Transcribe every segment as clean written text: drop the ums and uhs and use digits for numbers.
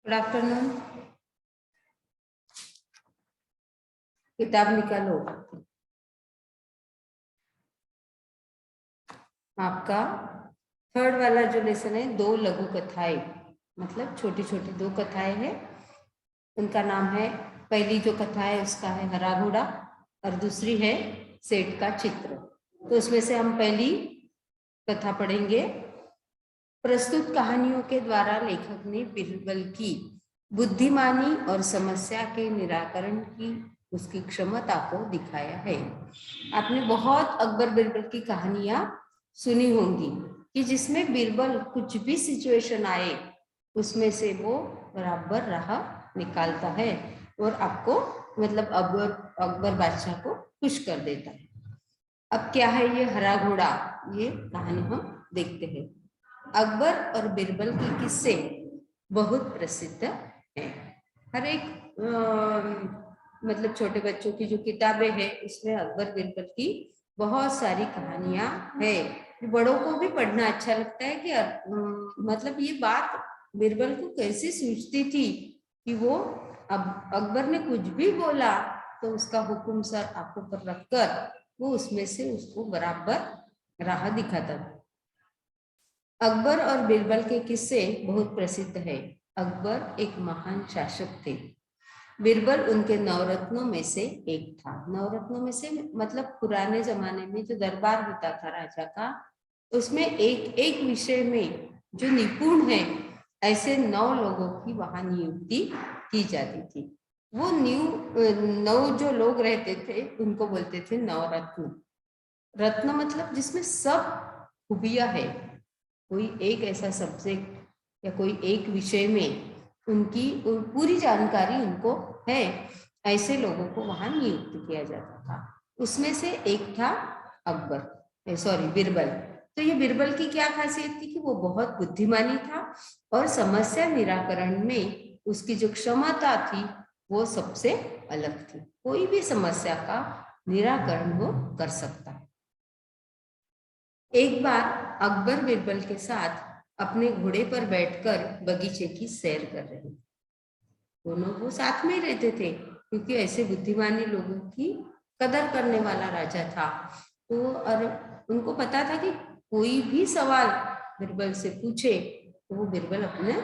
Good afternoon. किताब निकालो। आपका थर्ड वाला जो लेसन है, दो लघु कथाएं, मतलब छोटी छोटी दो कथाएं हैं। उनका नाम है, पहली जो कथा है उसका है हरा घोड़ा और दूसरी है सेठ का चित्र। तो उसमें से हम पहली कथा पढ़ेंगे। प्रस्तुत कहानियों के द्वारा लेखक ने बीरबल की बुद्धिमानी और समस्या के निराकरण की उसकी क्षमता को दिखाया है। आपने बहुत अकबर बीरबल की कहानियां सुनी होंगी कि जिसमें बीरबल कुछ भी सिचुएशन आए उसमें से वो बराबर राह निकालता है और आपको मतलब अकबर बादशाह को खुश कर देता है। अब क्या है ये हरा घोड़ा, ये कहानी हम देखते हैं। अकबर और बीरबल के किस्से बहुत प्रसिद्ध हैं। हर एक मतलब छोटे बच्चों की जो किताबें हैं उसमें अकबर बीरबल की बहुत सारी कहानियां हैं। बड़ों को भी पढ़ना अच्छा लगता है कि मतलब ये बात बीरबल को कैसे सूझती थी कि वो अब अकबर ने कुछ भी बोला तो उसका हुक्म सर आंखों पर रखकर वो उसमें से उसको बराबर राह दिखाता था। अकबर और बीरबल के किस्से बहुत प्रसिद्ध है। अकबर एक महान शासक थे। बीरबल उनके नवरत्नों में से एक था। नवरत्नों में से मतलब पुराने जमाने में जो दरबार होता था राजा का, उसमें एक एक विषय में जो निपुण है ऐसे 9 लोगों की वहां नियुक्ति की जाती थी। वो 9 जो लोग रहते थे उनको बोलते थे नवरत्न। रत्न मतलब जिसमें सब खूबियां है। कोई एक ऐसा सब्जेक्ट या कोई एक विषय में उनकी पूरी जानकारी उनको है, ऐसे लोगों को वहां नियुक्त किया जाता था। उसमें से एक था अकबर, सॉरी बीरबल। तो ये बीरबल की क्या खासियत थी कि वो बहुत बुद्धिमानी था और समस्या निराकरण में उसकी जो क्षमता थी वो सबसे अलग थी। कोई भी समस्या का निराकरण वो कर सकता है। एक बार अकबर बीरबल के साथ अपने घोड़े पर बैठकर बगीचे की सैर कर रहे थे। दोनों वो साथ में रहते थे क्योंकि ऐसे बुद्धिमानी लोगों की कदर करने वाला राजा था। तो और उनको पता था कि कोई भी सवाल बीरबल से पूछे तो वो बीरबल अपने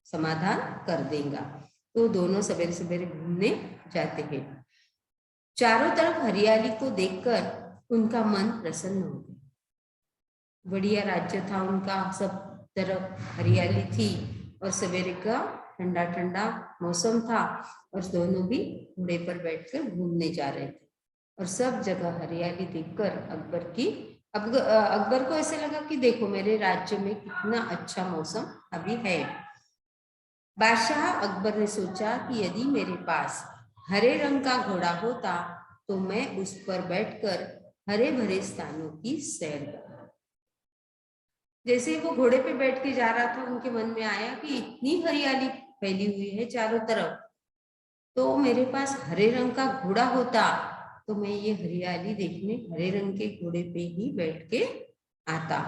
समाधान कर देगा। तो दोनों सवेरे सवेरे घूमने जाते हैं। चारों तरफ हरियाली को देखकर उनका मन प्रसन्न हो गया। बढ़िया राज्य था उनका, सब तरफ हरियाली थी और सवेरे का ठंडा ठंडा मौसम था और दोनों भी घोड़े पर बैठकर घूमने जा रहे थे। और सब जगह हरियाली देखकर अकबर को ऐसे लगा कि देखो मेरे राज्य में कितना अच्छा मौसम अभी है। बादशाह अकबर ने सोचा कि यदि मेरे पास हरे रंग का घोड़ा होता तो मैं उस पर बैठकर हरे भरे स्थानों की सैर करता। जैसे वो घोड़े पे बैठ के जा रहा था उनके मन में आया कि इतनी हरियाली फैली हुई है चारों तरफ, तो मेरे पास हरे रंग का घोड़ा होता तो मैं ये हरियाली देखने हरे रंग के घोड़े पे ही बैठ के आता।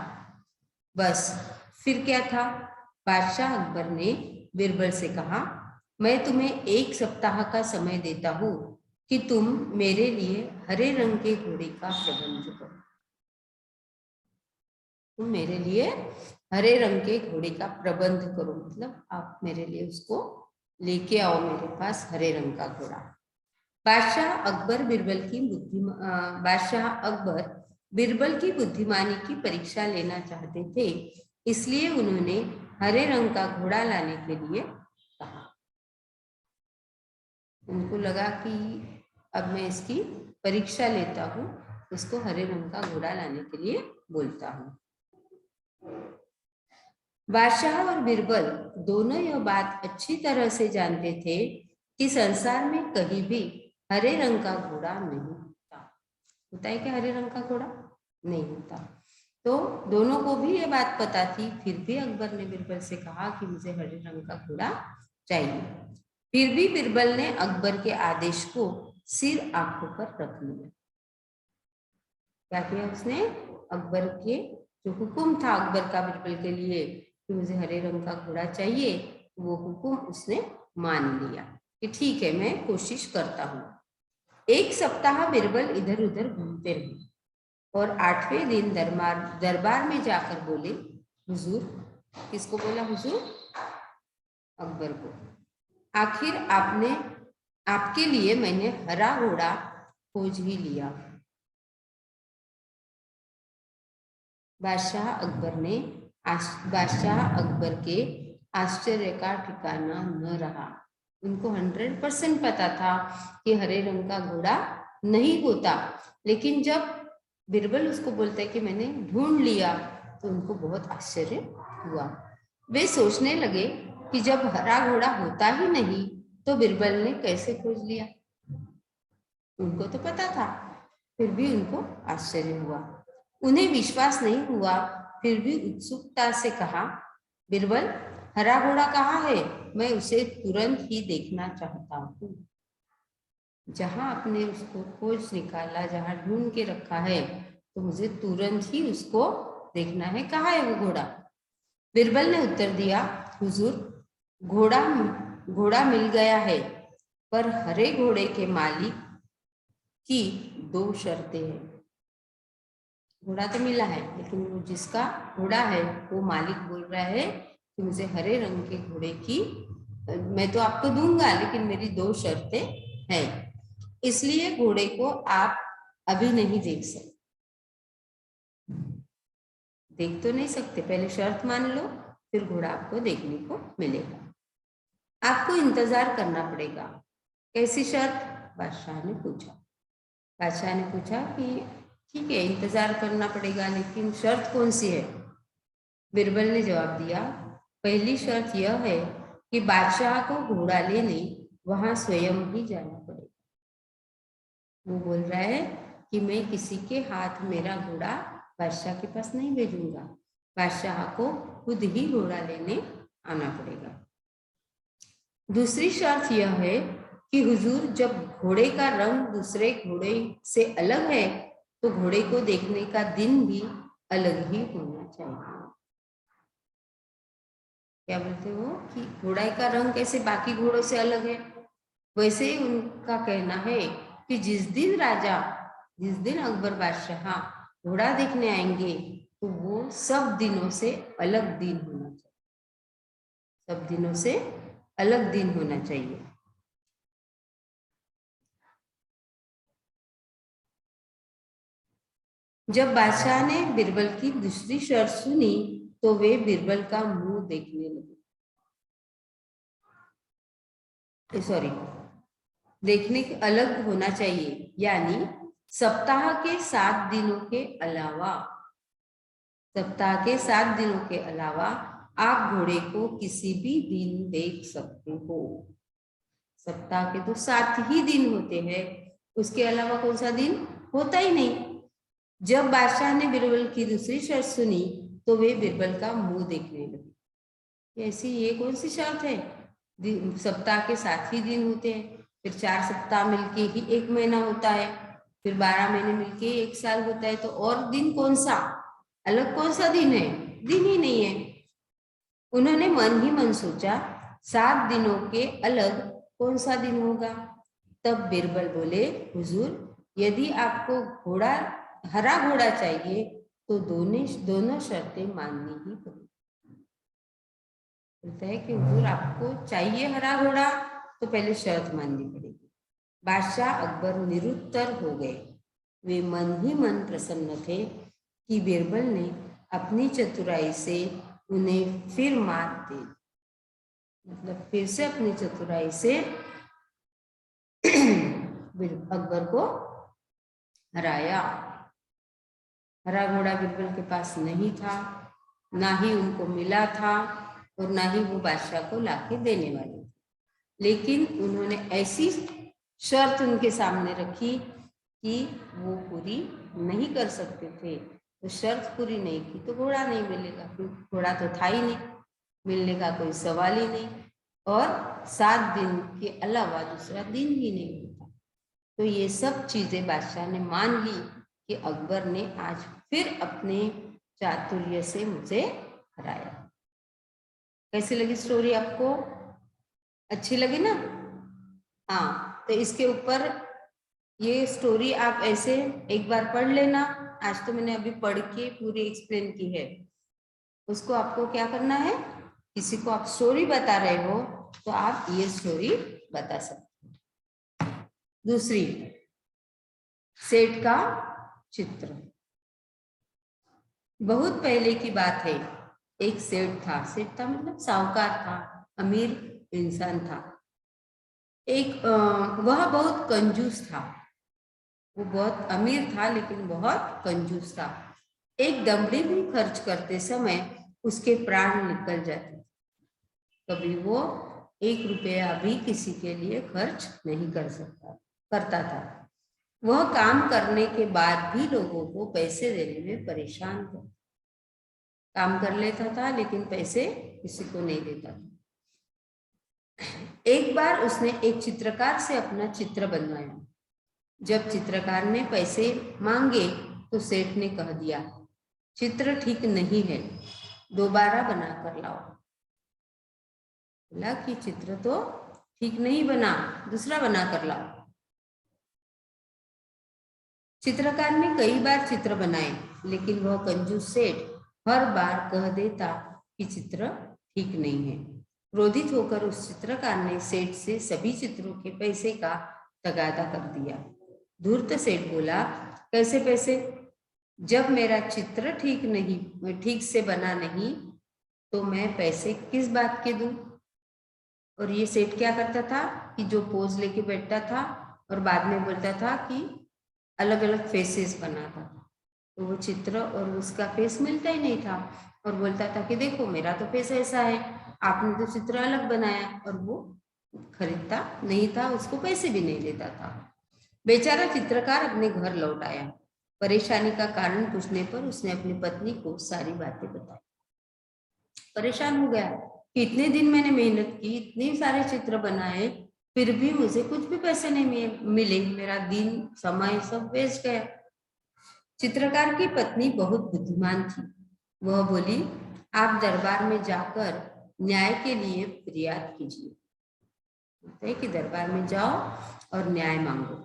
बस फिर क्या था, बादशाह अकबर ने बीरबल से कहा, मैं तुम्हें 1 सप्ताह का समय देता हूं कि तुम मेरे लिए हरे रंग के घोड़े का प्रबंध करो। तुम मेरे लिए हरे रंग के घोड़े का प्रबंध करो, मतलब आप मेरे लिए उसको लेके आओ मेरे पास हरे रंग का घोड़ा। बादशाह अकबर बीरबल की बुद्धिमानी की परीक्षा लेना चाहते थे, इसलिए उन्होंने हरे रंग का घोड़ा लाने के लिए कहा। उनको लगा कि अब मैं इसकी परीक्षा लेता हूँ, इसको हरे रंग का घोड़ा लाने के लिए बोलता हूँ। बादशाह और बीरबल दोनों यह बात अच्छी तरह से जानते थे कि संसार में कहीं भी हरे रंग का घोड़ा नहीं होता। होता है क्या हरे रंग का घोड़ा? नहीं होता। तो दोनों को भी ये बात पता थी, फिर भी अकबर ने बीरबल से कहा कि मुझे हरे रंग का घोड़ा चाहिए। फिर भी बीरबल ने अकबर के आदेश को सिर आंखों पर रख लिया। क्या किया उसने? अकबर के जो हुक्म था अकबर का बीरबल के लिए कि मुझे हरे रंग का घोड़ा चाहिए, वो हुक्म उसने मान लिया कि ठीक है, मैं कोशिश करता हूँ। एक सप्ताह बिरबल इधर उधर घूमते रहे और 8वें दिन दरबार में जाकर बोले, हुजूर, किसको बोला? हुजूर, अकबर को। आखिर आपके लिए मैंने हरा घोड़ा खोज ही लिया। बादशाह अकबर के आश्चर्य का ठिकाना न रहा। उनको 100% पता था कि हरे रंग का घोड़ा नहीं होता, लेकिन जब बिरबल उसको बोलता है कि मैंने ढूंढ लिया, तो उनको बहुत आश्चर्य हुआ। वे सोचने लगे कि जब हरा घोड़ा होता ही नहीं तो बिरबल ने कैसे खोज लिया। उनको तो पता था, फिर भी उनको आश्चर्य हुआ। उन्हें विश्वास नहीं हुआ, फिर भी उत्सुकता से कहा, बिरबल, हरा घोड़ा कहाँ है? मैं उसे तुरंत ही देखना चाहता हूँ। जहां आपने उसको खोज निकाला, जहां ढूंढ के रखा है, तो मुझे तुरंत ही उसको देखना है। कहाँ है वो घोड़ा? बिरबल ने उत्तर दिया, हुजूर, घोड़ा मिल गया है, पर हरे घोड़े के मालिक की 2 शर्तें हैं। घोड़ा तो मिला है, लेकिन वो जिसका घोड़ा है वो मालिक बोल रहा है कि मुझे हरे रंग के घोड़े की, मैं तो आपको दूंगा, लेकिन मेरी 2 शर्तें हैं। इसलिए घोड़े को आप अभी नहीं देख तो नहीं सकते, पहले शर्त मान लो, फिर घोड़ा आपको देखने को मिलेगा। आपको इंतजार करना पड़ेगा। कैसी शर्त? बादशाह ने पूछा कि ठीक है, इंतजार करना पड़ेगा, लेकिन शर्त कौन सी है? बिरबल ने जवाब दिया, पहली शर्त यह है कि बादशाह को घोड़ा लेने वहां स्वयं ही जाना पड़ेगा। वो बोल रहा है कि मैं किसी के हाथ मेरा घोड़ा बादशाह के पास नहीं भेजूंगा, बादशाह को खुद ही घोड़ा लेने आना पड़ेगा। दूसरी शर्त यह है कि हुजूर, जब घोड़े का रंग दूसरे घोड़े से अलग है, तो घोड़े को देखने का दिन भी अलग ही होना चाहिए। क्या बोलते हो कि घोड़े का रंग कैसे बाकी घोड़ों से अलग है? वैसे ही उनका कहना है कि जिस दिन अकबर बादशाह घोड़ा देखने आएंगे, तो वो सब दिनों से अलग दिन होना चाहिए। सब दिनों से अलग दिन होना चाहिए। जब बादशाह ने बिरबल की दूसरी शर्त सुनी, तो वे बिरबल का मुंह देखने लगे। सॉरी, देखने के अलग होना चाहिए, यानी सप्ताह के 7 दिनों के अलावा आप घोड़े को किसी भी दिन देख सकते हो। सप्ताह के तो 7 ही दिन होते हैं, उसके अलावा कौन सा दिन होता ही नहीं। जब बादशाह ने बिरबल की दूसरी शर्त सुनी, तो वे बिरबल का मुंह देखने लगे। ऐसी ये कौन सी शर्त है? सप्ताह के 7 ही दिन होते हैं, फिर 4 सप्ताह मिलके ही 1 महीना होता है, फिर 12 महीने मिलके 1 साल होता है, तो और दिन कौन सा अलग, कौन सा दिन है? दिन ही नहीं है। उन्होंने मन ही मन सोचा, 7 दिनों के अलग कौन सा दिन होगा? तब बिरबल बोले, हुजूर, यदि आपको हरा घोड़ा चाहिए, तो दोनों शर्तें माननी ही पड़ेगी। बोलता है कि हुजूर, आपको चाहिए हरा घोड़ा, तो पहले शर्त माननी पड़ेगी। बादशाह अकबर निरुत्तर हो गए। वे मन ही मन प्रसन्न थे कि बिरबल ने अपनी चतुराई से उन्हें फिर मात दी, मतलब फिर से अपनी चतुराई से अकबर को हराया। हरा घोड़ा बिरबल के पास नहीं था, ना ही उनको मिला था, और ना ही वो बादशाह को लाके देने वाले थे। लेकिन उन्होंने ऐसी शर्त उनके सामने रखी कि वो पूरी नहीं कर सकते थे। तो शर्त पूरी नहीं की तो घोड़ा नहीं मिलेगा, क्योंकि घोड़ा तो था ही नहीं, मिलने का कोई सवाल ही नहीं, और 7 दिन के अलावा दूसरा दिन ही नहीं होता। तो ये सब चीजें बादशाह ने मान ली कि अकबर ने आज फिर अपने चातुर्य से मुझे हराया। कैसी लगी स्टोरी आपको? अच्छी लगी ना? हाँ, तो इसके ऊपर ये स्टोरी आप ऐसे एक बार पढ़ लेना। आज तो मैंने अभी पढ़ के पूरी एक्सप्लेन की है। उसको आपको क्या करना है, किसी को आप स्टोरी बता रहे हो तो आप ये स्टोरी बता सकते हो। दूसरी, सेठ का चित्र। बहुत पहले की बात है, एक सेठ था। सेठ था मतलब साहूकार था, अमीर इंसान था। वह बहुत कंजूस था। वो बहुत अमीर था लेकिन बहुत कंजूस था। एक दमड़ी भी खर्च करते समय उसके प्राण निकल जाते। कभी वो 1 रुपया भी किसी के लिए खर्च नहीं करता था। वह काम करने के बाद भी लोगों को पैसे देने में परेशान था। काम कर लेता था लेकिन पैसे किसी को नहीं देता था। एक बार उसने एक चित्रकार से अपना चित्र बनवाया। जब चित्रकार ने पैसे मांगे तो सेठ ने कह दिया, चित्र ठीक नहीं है, दोबारा बना कर लाओ। बोला कि चित्र तो ठीक नहीं बना, दूसरा बना कर लाओ। चित्रकार ने कई बार चित्र बनाए लेकिन वह कंजूस सेठ हर बार कह देता कि चित्र ठीक नहीं है। क्रोधित होकर उस चित्रकार ने सेठ से सभी चित्रों के पैसे का तगादा कर दिया। धूर्त सेठ बोला, कैसे पैसे? जब मेरा चित्र ठीक से बना नहीं तो मैं पैसे किस बात के दूं? और ये सेठ क्या करता था कि जो पोज लेके बैठता था और बाद में बोलता था कि अलग अलग फेसेस बनाता था, तो वो चित्र और उसका फेस मिलता ही नहीं था। और बोलता था कि देखो मेरा तो फेस ऐसा है, आपने तो चित्र अलग बनाया। और वो खरीदता नहीं था, उसको पैसे भी नहीं देता था। बेचारा चित्रकार अपने घर लौट आया। परेशानी का कारण पूछने पर उसने अपनी पत्नी को सारी बातें बताई। परेशान हो गया कि इतने दिन मैंने मेहनत की, इतने सारे चित्र बनाए, फिर भी मुझे कुछ भी पैसे नहीं मिले, मेरा दिन समय सब वेस्ट गया। चित्रकार की पत्नी बहुत बुद्धिमान थी। वह बोली, आप दरबार में जाकर न्याय के लिए फरियाद कीजिए। कि दरबार में जाओ और न्याय मांगो।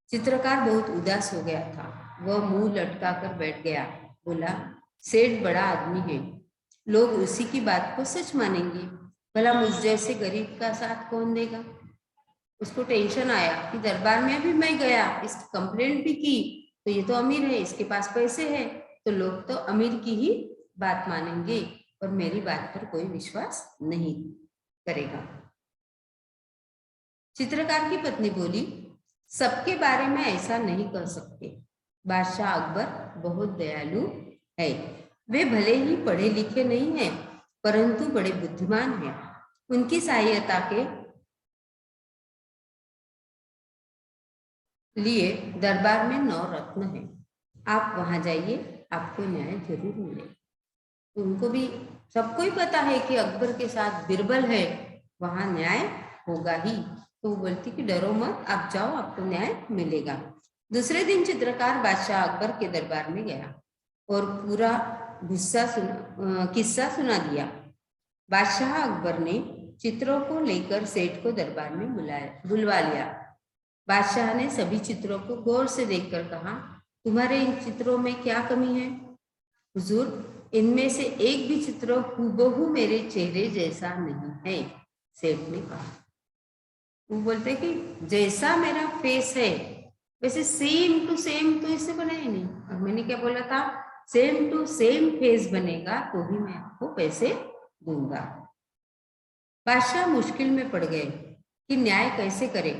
चित्रकार बहुत उदास हो गया था। वह मुंह लटका कर बैठ गया। बोला, सेठ बड़ा आदमी है, लोग उसी की बात को सच मानेंगे, भला मुझ जैसे गरीब का साथ कौन देगा? उसको टेंशन आया कि दरबार में भी मैं गया, इस कंप्लेंट भी की, तो ये तो अमीर है, इसके पास पैसे है, तो लोग तो अमीर की ही बात मानेंगे और मेरी बात पर कोई विश्वास नहीं करेगा। चित्रकार की पत्नी बोली, सबके बारे में ऐसा नहीं कर सकते। बादशाह अकबर बहुत दयालु है। वे भले ही पढ़े लिखे नहीं हैं, परंतु बड़े बुद्धिमान हैं। उनकी सहायता के लिए दरबार में 9 रत्न हैं। आप वहां जाइए, आपको न्याय जरूर मिले। उनको भी सबको ही पता है कि अकबर के साथ बिरबल है, वहां न्याय होगा ही। तो वो बोलती कि डरो मत, आप जाओ, आपको न्याय मिलेगा। दूसरे दिन चित्रकार बादशाह अकबर के दरबार में गया और पूरा किस्सा सुना दिया। बादशाह अकबर ने चित्रों को लेकर सेठ को दरबार में बुलवा लिया। बादशाह ने सभी चित्रों को गौर से देखकर कहा, तुम्हारे इन चित्रों में क्या कमी है? हुजूर, इनमें से एक भी चित्र हूबहू मेरे चेहरे जैसा नहीं है, सेठ ने कहा। वो बोलते कि जैसा मेरा फेस है वैसे सेम टू सेम तो इससे बना ही नहीं। और मैंने क्या बोला था, सेम टू सेम फेस बनेगा तो भी मैं आपको पैसे दूंगा। बादशाह मुश्किल में पड़ गए कि न्याय कैसे करें।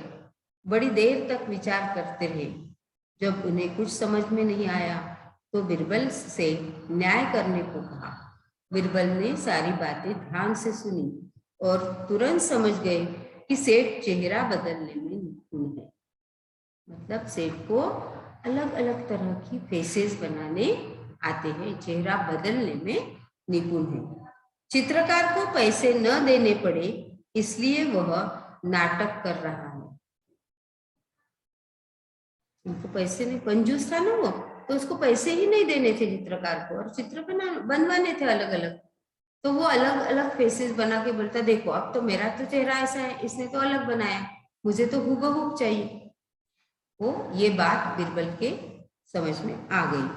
बड़ी देर तक विचार करते रहे। जब उन्हें कुछ समझ में नहीं आया तो बिरबल से न्याय करने को कहा। बिरबल ने सारी बातें ध्यान से सुनी और तुरंत समझ गए कि सेठ चेहरा बदलने में निपुण है। मतलब सेठ को अलग अलग तरह की फेसेस बनाने आते हैं, चेहरा बदलने में निपुण है। चित्रकार को पैसे न देने पड़े इसलिए वह नाटक कर रहा है। उनको पैसे नहीं, कंजूस था ना वो, तो उसको पैसे ही नहीं देने थे चित्रकार को, और चित्र बनवाने थे अलग अलग। तो वो अलग अलग फेसेस बना के बोलता, देखो अब तो मेरा तो चेहरा ऐसा है, इसने तो अलग बनाया, मुझे तो हूबहू चाहिए। वो ये बात बीरबल के समझ में आ गई।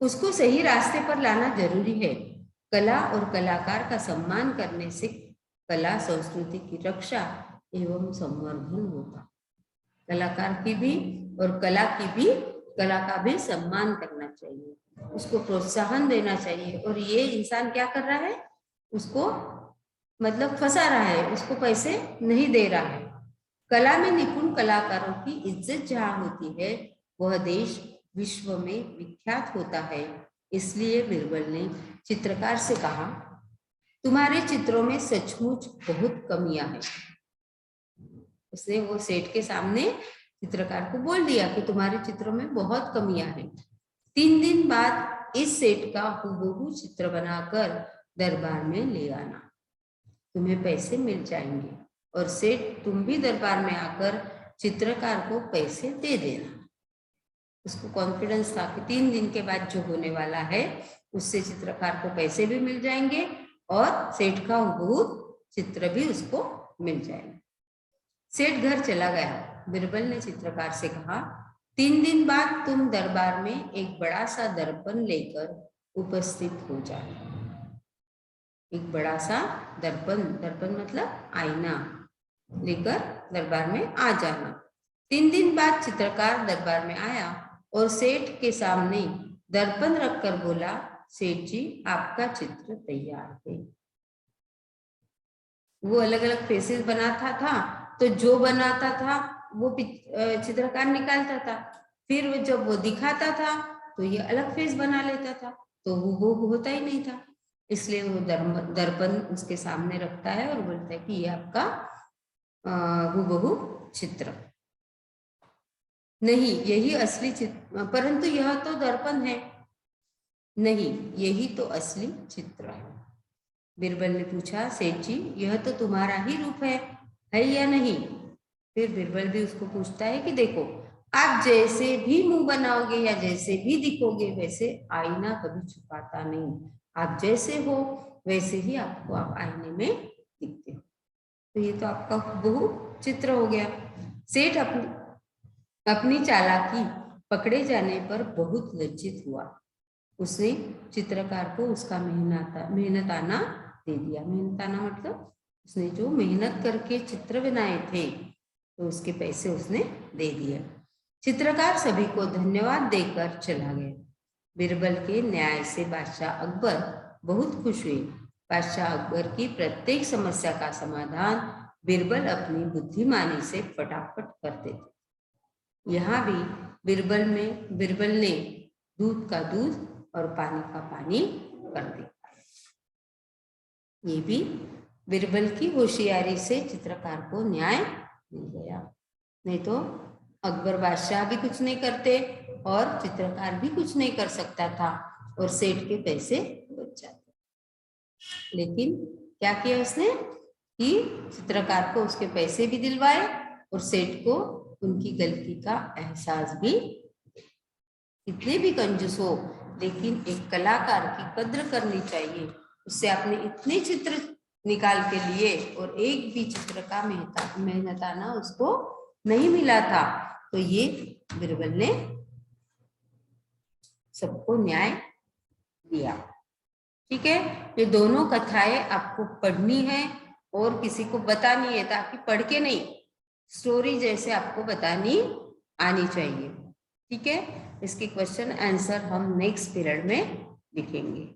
उसको सही रास्ते पर लाना जरूरी है। कला और कलाकार का सम्मान करने से कला संस्कृति की रक्षा एवं संवर्धन होगा। कलाकार की भी और कला का भी सम्मान करना चाहिए, उसको प्रोत्साहन देना चाहिए। और ये इंसान क्या कर रहा है, उसको मतलब फंसा रहा है, उसको पैसे नहीं दे रहा है। कला में निपुण कलाकारों की इज्जत जहाँ होती है, वह देश विश्व में विख्यात होता है। इसलिए बीरबल ने चित्रकार से कहा, तुम्हारे चित्रों में सचमुच बहुत कमियां हैं। उसने वो सेठ के सामने चित्रकार को बोल दिया कि तुम्हारे चित्रों में बहुत कमियां हैं। 3 दिन बाद इस सेठ का हूबहू चित्र बनाकर दरबार में ले आना, तुम्हें पैसे मिल जाएंगे। और सेठ तुम भी दरबार में आकर चित्रकार को पैसे दे देना। उसको कॉन्फिडेंस था कि 3 दिन के बाद जो होने वाला है उससे चित्रकार को पैसे भी मिल जाएंगे और सेठ का हूबहू चित्र भी उसको मिल जाएगा। सेठ घर चला गया। बीरबल ने चित्रकार से कहा, 3 दिन बाद तुम दरबार में एक बड़ा सा दर्पण लेकर उपस्थित हो जाना। एक बड़ा सा दर्पण, दर्पण मतलब आईना, लेकर दरबार में आ जाना। 3 दिन बाद चित्रकार दरबार में आया और सेठ के सामने दर्पण रखकर बोला, सेठ जी आपका चित्र तैयार है। वो अलग अलग फेसेस बनाता था, तो जो बनाता था वो चित्रकार निकालता था, फिर जब वो दिखाता था तो ये अलग फेस बना लेता था, तो वो होता ही नहीं था। इसलिए वो दर्पण उसके सामने रखता है और बोलता है कि ये आपका हूबहू चित्र नहीं, यही असली चित्र, परंतु यह तो दर्पण है। नहीं, यही तो असली चित्र है। बीरबल ने पूछा, सेठ जी यह तो तुम्हारा ही रूप है या नहीं? फिर बीरबल भी उसको पूछता है कि देखो, आप जैसे भी मुंह बनाओगे या जैसे भी दिखोगे, वैसे आईना कभी छुपाता नहीं। आप जैसे हो वैसे ही आपको आप आईने में दिखते हो। तो ये तो आपका हूबहू चित्र हो गया। सेठ अपनी चालाकी पकड़े जाने पर बहुत लज्जित हुआ। उसने चित्रकार को उसका मेहनताना दे दिया। मेहनताना मतलब उसने जो मेहनत करके चित्र बनाए थे तो उसके पैसे उसने दे दिए। चित्रकार सभी को धन्यवाद देकर चला गया। बीरबल के न्याय से बादशाह अकबर बहुत खुश हुए। बादशाह अकबर की प्रत्येक समस्या का समाधान बीरबल अपनी बुद्धिमानी से फटाफट करते थे। यहाँ भी बीरबल ने दूध का दूध और पानी का पानी कर दिया। ये भी बीरबल की होशियारी से चित्रकार को न्याय मिल गया। नहीं तो अकबर बादशाह भी कुछ नहीं करते और चित्रकार भी कुछ नहीं कर सकता था और सेठ के पैसे बच जाते। लेकिन क्या किया उसने कि चित्रकार को उसके पैसे भी दिलवाए और सेठ को उनकी गलती का एहसास भी। कितने भी कंजूस हो, लेकिन एक कलाकार की कद्र करनी चाहिए। उससे आपने इतने चित्र निकाल के लिए और एक भी चित्र का मेहनताना उसको नहीं मिला था, तो ये बीरबल ने सबको न्याय दिया। ठीक है, ये दोनों कथाएं आपको पढ़नी है और किसी को बतानी है, ताकि पढ़ के नहीं, स्टोरी जैसे आपको बतानी आनी चाहिए। ठीक है, इसके क्वेश्चन आंसर हम नेक्स्ट पीरियड में लिखेंगे।